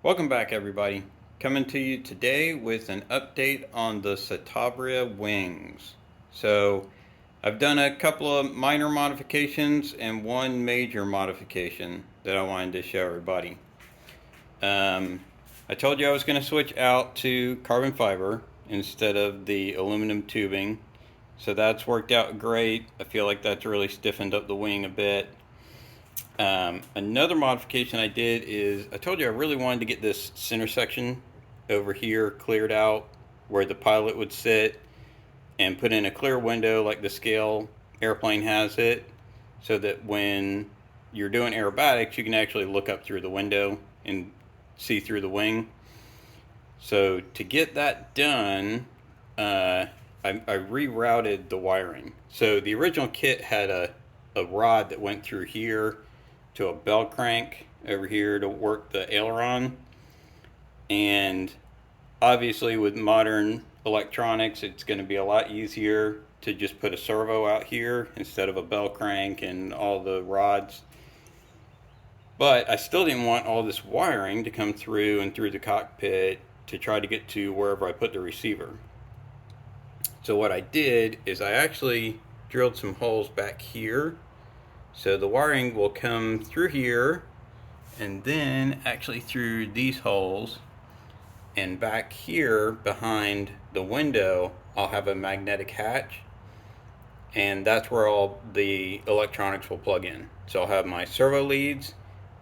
Welcome back, everybody. Coming to you today with an update on the Citabria wings. So I've done a couple of minor modifications and one major modification that I wanted to show everybody. Um, I told you I was going to switch out to carbon fiber instead of the aluminum tubing. So that's worked out great. I feel like that's really stiffened up the wing a bit. Another modification I did is I told you I really wanted to get this center section over here cleared out where the pilot would sit and put in a clear window like the scale airplane has it, so that when you're doing aerobatics you can actually look up through the window and see through the wing. So to get that done, I rerouted the wiring. So the original kit had a rod that went through here to a bell crank over here to work the aileron. And obviously, with modern electronics, it's going to be a lot easier to just put a servo out here instead of a bell crank and all the rods. But I still didn't want all this wiring to come through and through the cockpit to try to get to wherever I put the receiver. So what I did is I actually drilled some holes back here. So the wiring will come through here and then actually through these holes, and back here behind the window I'll have a magnetic hatch, and that's where all the electronics will plug in. So I'll have my servo leads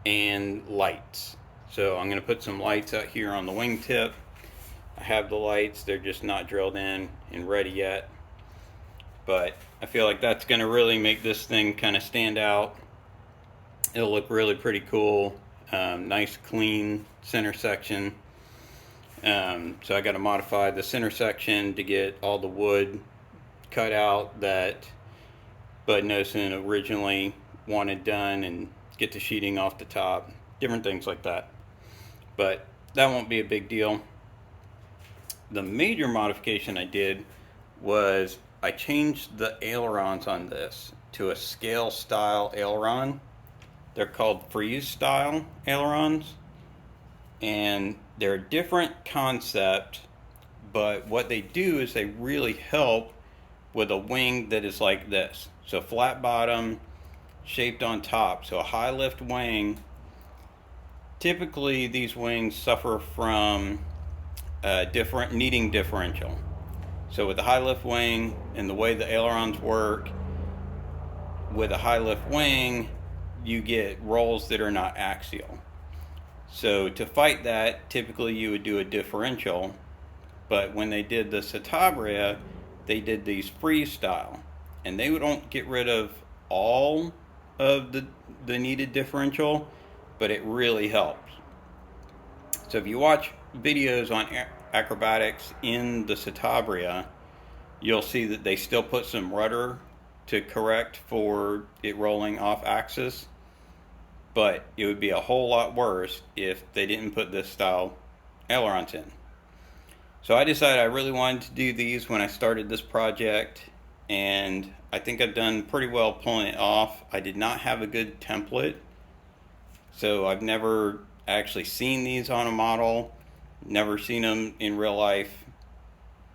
and lights. So I'm going to put some lights out here on the wingtip. I have the lights, they're just not drilled in and ready yet. But I feel like that's going to really make this thing kind of stand out. It'll look really pretty cool. Nice clean center section. So I got to modify the center section to get all the wood cut out that Bud Nosen originally wanted done, and get the sheeting off the top. Different things like that. But that won't be a big deal. The major modification I did was I changed the ailerons on this to a scale style aileron. They're called Frise style ailerons, and they're a different concept, but what they do is they really help with a wing that is like this. So flat bottom, shaped on top. So a high lift wing. Typically these wings suffer from different needing differential. So with the high lift wing and the way the ailerons work, with a high lift wing, you get rolls that are not axial. So to fight that, typically you would do a differential, but when they did the Citabria, they did these freestyle, and they don't get rid of all of the needed differential, but it really helps. So if you watch videos on acrobatics in the Citabria, you'll see that they still put some rudder to correct for it rolling off axis, but it would be a whole lot worse if they didn't put this style ailerons in. So I decided I really wanted to do these when I started this project, and I think I've done pretty well pulling it off. I did not have a good template, so I've never actually seen these on a model, never seen them in real life.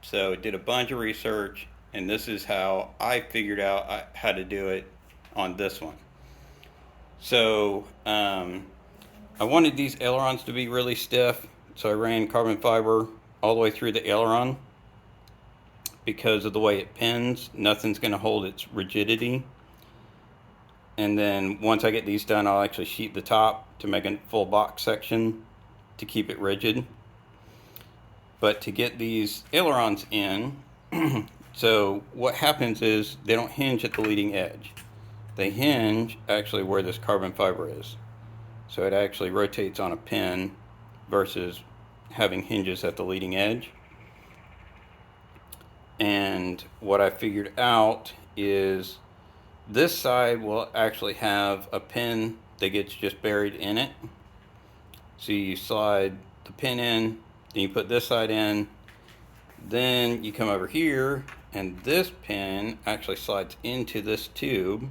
So I did a bunch of research, and this is how I figured out how to do it on this one. So I wanted these ailerons to be really stiff, so I ran carbon fiber all the way through the aileron. Because of the way it pins, nothing's going to hold its rigidity. And then once I get these done, I'll actually sheet the top to make a full box section to keep it rigid. But to get these ailerons in, so what happens is they don't hinge at the leading edge. They hinge actually where this carbon fiber is. So it actually rotates on a pin versus having hinges at the leading edge. And what I figured out is this side will actually have a pin that gets just buried in it. So you slide the pin in, then you put this side in, then you come over here, and this pin actually slides into this tube.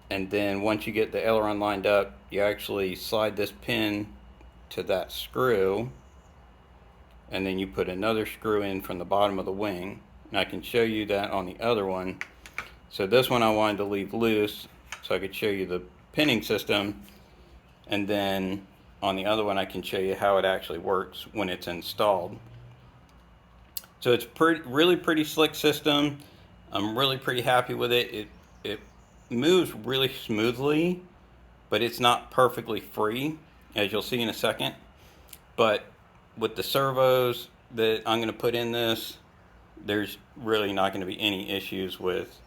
And then once you get the aileron lined up, you actually slide this pin to that screw, and then you put another screw in from the bottom of the wing. And I can show you that on the other one. So this one I wanted to leave loose so I could show you the pinning system, and then on the other one I can show you how it actually works when it's installed. So it's really pretty slick system. I'm really pretty happy with it. It moves really smoothly, but it's not perfectly free, as you'll see in a second. But with the servos that I'm going to put in this, there's really not going to be any issues with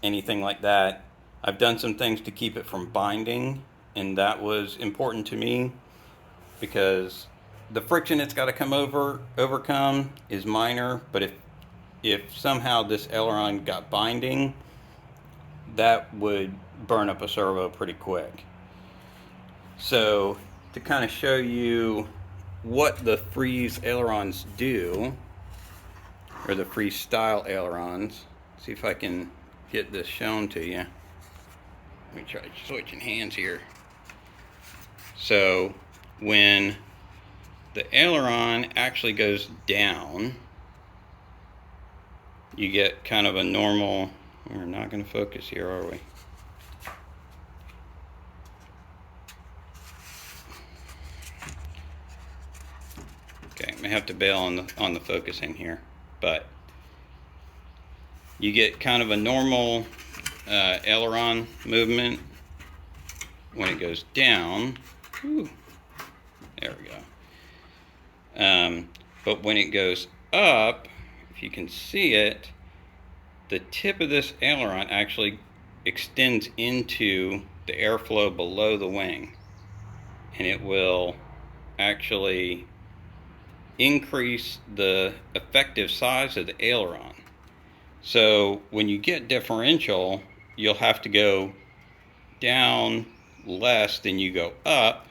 anything like that. I've done some things to keep it from binding, and that was important to me because the friction it's got to overcome is minor, but if somehow this aileron got binding, that would burn up a servo pretty quick. So to kind of show you what the Frise ailerons do, or the Freestyle ailerons, see if I can get this shown to you. Let me try switching hands here. So when the aileron actually goes down, you get kind of a normal, we're not going to focus here, are we? Okay, I may have to bail on the focusing here, but you get kind of a normal aileron movement when it goes down. Whew, there we go. But when it goes up, if you can see it, the tip of this aileron actually extends into the airflow below the wing, and it will actually increase the effective size of the aileron. So when you get differential, you'll have to go down less than you go up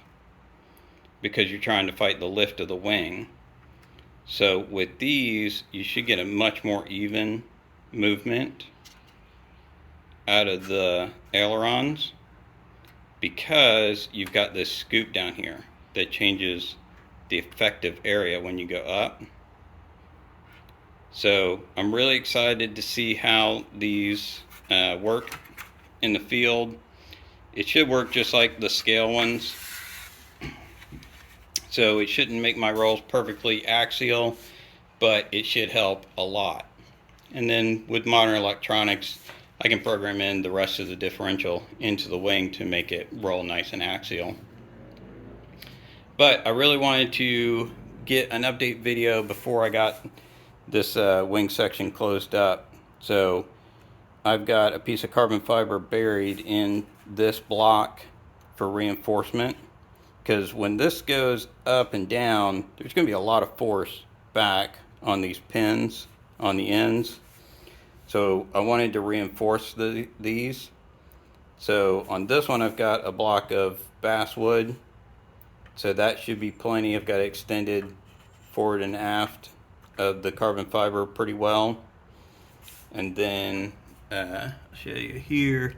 because you're trying to fight the lift of the wing. So with these, you should get a much more even movement out of the ailerons because you've got this scoop down here that changes the effective area when you go up. So I'm really excited to see how these work in the field. It should work just like the scale ones. So it shouldn't make my rolls perfectly axial, but it should help a lot. And then with modern electronics, I can program in the rest of the differential into the wing to make it roll nice and axial. But I really wanted to get an update video before I got this wing section closed up. So I've got a piece of carbon fiber buried in this block for reinforcement, because when this goes up and down, there's going to be a lot of force back on these pins on the ends. So I wanted to reinforce these. So on this one I've got a block of basswood, so that should be plenty. I've got it extended forward and aft of the carbon fiber pretty well. And then I'll show you here,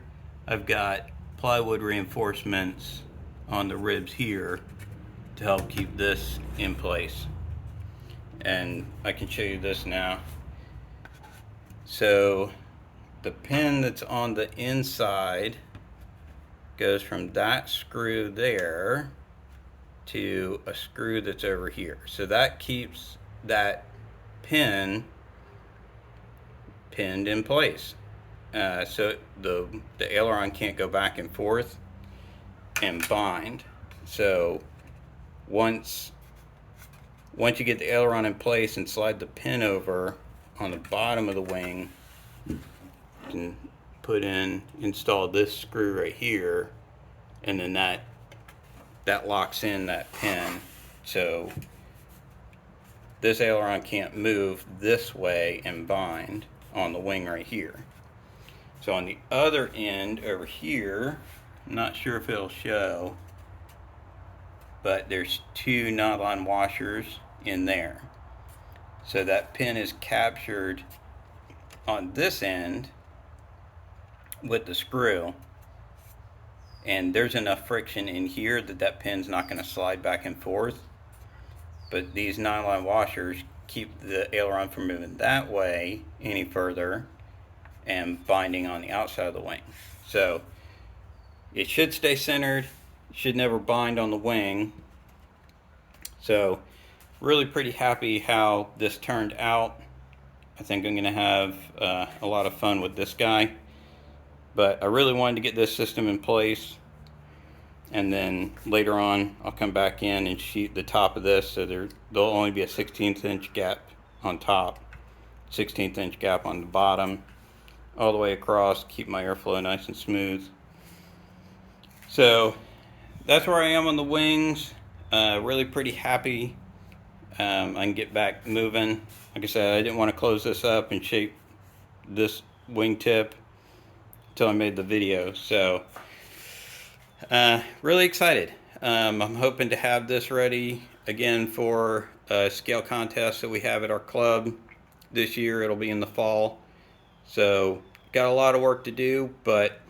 I've got plywood reinforcements on the ribs here to help keep this in place. And I can show you this now. So the pin that's on the inside goes from that screw there to a screw that's over here. So that keeps that pin pinned in place. So the aileron can't go back and forth and bind. So once you get the aileron in place and slide the pin over on the bottom of the wing, you can install this screw right here, and then that locks in that pin. So this aileron can't move this way and bind on the wing right here. So on the other end over here, I'm not sure if it'll show, but there's two nylon washers in there. So that pin is captured on this end with the screw, and there's enough friction in here that that pin's not going to slide back and forth. But these nylon washers keep the aileron from moving that way any further and binding on the outside of the wing. So it should stay centered, should never bind on the wing. So really pretty happy how this turned out. I think I'm going to have a lot of fun with this guy. But I really wanted to get this system in place, and then later on I'll come back in and sheet the top of this so there'll only be a 1/16 inch gap on top, 1/16 inch gap on the bottom, all the way across, keep my airflow nice and smooth. So that's where I am on the wings. Really pretty happy. I can get back moving. Like I said, I didn't want to close this up and shape this wingtip until I made the video. So really excited. I'm hoping to have this ready again for a scale contest that we have at our club this year. It'll be in the fall. So got a lot of work to do, but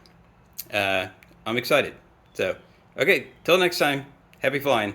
I'm excited. So okay, till next time, happy flying.